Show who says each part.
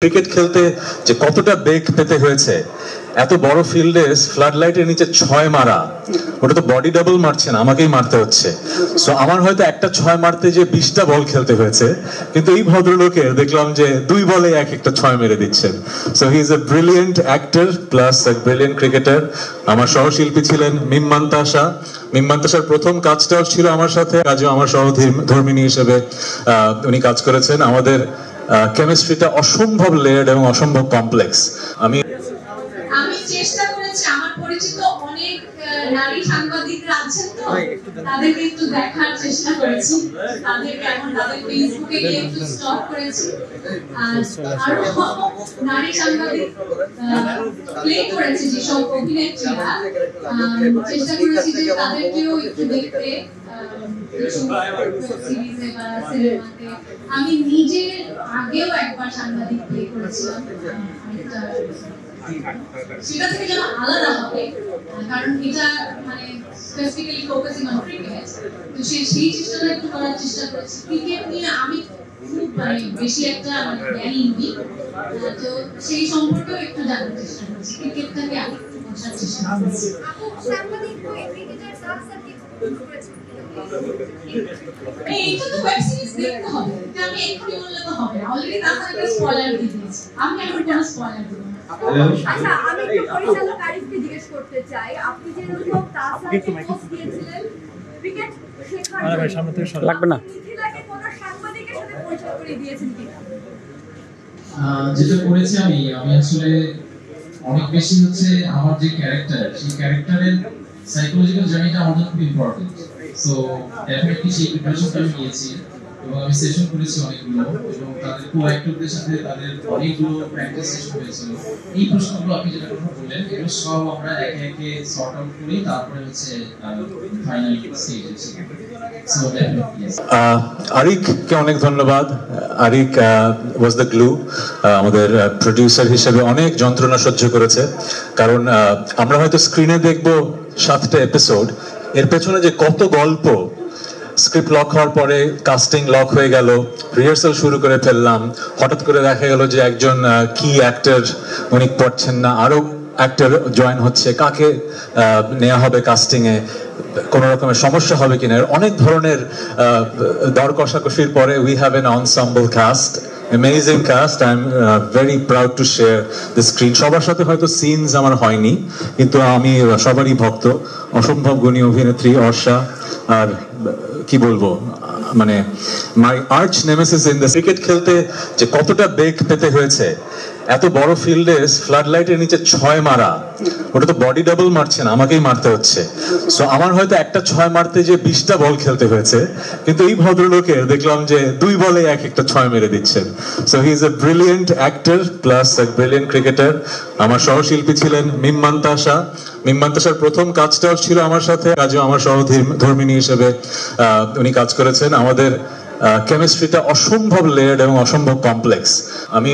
Speaker 1: Cricket খেলতে যে কতটা বেগ পেতে হয়েছে, এত বড় ফিল্ডে ফ্লাড লাইটের নিচে 6 মারা, ওটা তো বডি ডাবল মারছে না, আমাকেই মারতে হচ্ছে। সো আমার হয়তো একটা 6 মারতে যে 20টা বল খেলতে হয়েছে, কিন্তু এই ভদ্রলোকের দেখলাম যে 2 বলে এক একটা 6 মেরে দিচ্ছেন। So he is a brilliant actor plus A brilliant cricketer. আমার সহশিল্পী ছিলেন মিম মান্তাসার প্রথম কাজটাও ছিল আমার সাথে, কাজও আমার সহধর্মিণী হিসেবে উনি কাজ করেছেন। আমাদের কেমিস্ট্রিটা অসম্ভব লেয়ার্ড এবং অসম্ভব কমপ্লেক্স। আমি
Speaker 2: চেষ্টা করেছি, আমার পরিচিত অনেক নারী সাংবাদিকরা আছেন, তো তাদেরকে একটু দেখার চেষ্টা করেছি, তাদের ফেসবুকে গিয়ে একটু স্টক করেছি। আর আরো নারী সাংবাদিক প্লে করেছে যেসব অভিনেত্রীরা, চেষ্টা করেছি যে তাদেরকেও একটু দেখতে সিরিজে বা সিনেমাতে। আমি নিজে আগেও একবার সাংবাদিক প্লে করেছিলাম, সেটা থেকে যেন আলাদা হবে, কারণ এটা মানে স্পেসিফিক্যালি ফোকাসিং অন ক্রিকেট, তো সেই চেষ্টাটা একটু করার চেষ্টা করেছি। ক্রিকেট নিয়ে আমি খুব বেশি একটা জ্ঞানী নই, তো সেই সম্পর্কেও একটু জানার চেষ্টা করেছি, ক্রিকেটটাকে আরেকটু বোঝার চেষ্টা করেছি। এইটা তো ওয়েব সিরিজ দেখতে হবে, এটা আমি এক্ষুনি বললে তো হবে না, অলরেডি তাছাড়া একটা স্পয়লার দিয়ে দিয়েছি, আমি এখন কোনো স্পয়লার দেব না।
Speaker 3: আচ্ছা, আমি একটু পরিচালক আরিফকে জিজ্ঞেস করতে চাই, আপনি যে রকম তাসাকে পোস্ট দিয়েছিলেন ক্রিকেট শেখার জন্য,
Speaker 4: লাগবে না,
Speaker 3: মিথিলাকে কোন সাংবাদিকের সাথে পরিচয় করে দিয়েছেন কিনা?
Speaker 5: যেটা করেছি আমি আসলে অনেক বেশি হচ্ছে আমার যে ক্যারেক্টার, সেই ক্যারেক্টারের সাইকোলজিক্যাল জার্নিটা আমার জন্য খুব ইম্পর্টেন্ট। সো ডেফিনেটলি সেই প্রিপারেশনটা আমি নিয়েছি এবং আমি সেশন করেছি অনেকগুলো, এবং তাদের কো অ্যাক্টরদের সাথে তাদের অনেকগুলো প্র্যাকটিস সেশন হয়েছিল। এই প্রশ্নগুলো আপনি যেটা কথা বললেন, এগুলো সব আমরা একে একে সর্ট আউট করি, তারপরে হচ্ছে ফাইনাল স্টেজে। সো ডেফিনেটলি
Speaker 1: আরিককে অনেক ধন্যবাদ। আরিক ওয়াজ দ্য গ্লু, আমাদের প্রডিউসার হিসেবে অনেক যন্ত্রণা সহ্য করেছে, কারণ আমরা হয়তো স্ক্রিনে দেখবো 7টা এপিসোড, এর পেছনে যে কত গল্প। স্ক্রিপ্ট লক হওয়ার পরে কাস্টিং লক হয়ে গেল, রিহার্সাল শুরু করে ফেললাম, হঠাৎ করে দেখা গেল যে একজন কি অ্যাক্টর উনি পড়ছেন না, আরো অ্যাক্টর জয়েন হচ্ছে, কাকে নেওয়া হবে কাস্টিং এ, কোন রকমের সমস্যা হবে কিনা, অনেক ধরনের দর কষাকষির পরে we have an ensemble cast, amazing cast. I am very proud to share the screen. সবার সাথে হয়তো সিনস আমার হয়নি, কিন্তু আমি সবারই ভক্ত। অসম্ভব গুণী অভিনেত্রী অর্ষা, আর কি বলবো, মানে my arch nemesis in the cricket খেলতে যে কতটা বেগ পেতে হয়েছে, এত বড় ফিল্ডে ফ্লাড লাইটের নিচে 6 মারা, ওটা তো বডি ডাবল মারছে না, আমাকেই মারতে হচ্ছে। সো আমার হয়তো একটা 6 মারতে যে 20টা বল খেলতে হয়েছে, কিন্তু এই ভদ্রলোকের দেখলাম যে 2 বলে এক একটা 6 মেরে দিচ্ছেন। So he is a brilliant actor plus A brilliant cricketer. আমার সহশিল্পী ছিলেন মিম মান্তাসার প্রথম কাজটাও ছিল আমার সাথে, কাজও আমার সহধর্মিণী হিসেবে উনি কাজ করেছেন। আমাদের কেমিস্ট্রিটা অসম্ভব লেয়ার্ড এবং অসম্ভব কমপ্লেক্স। আমি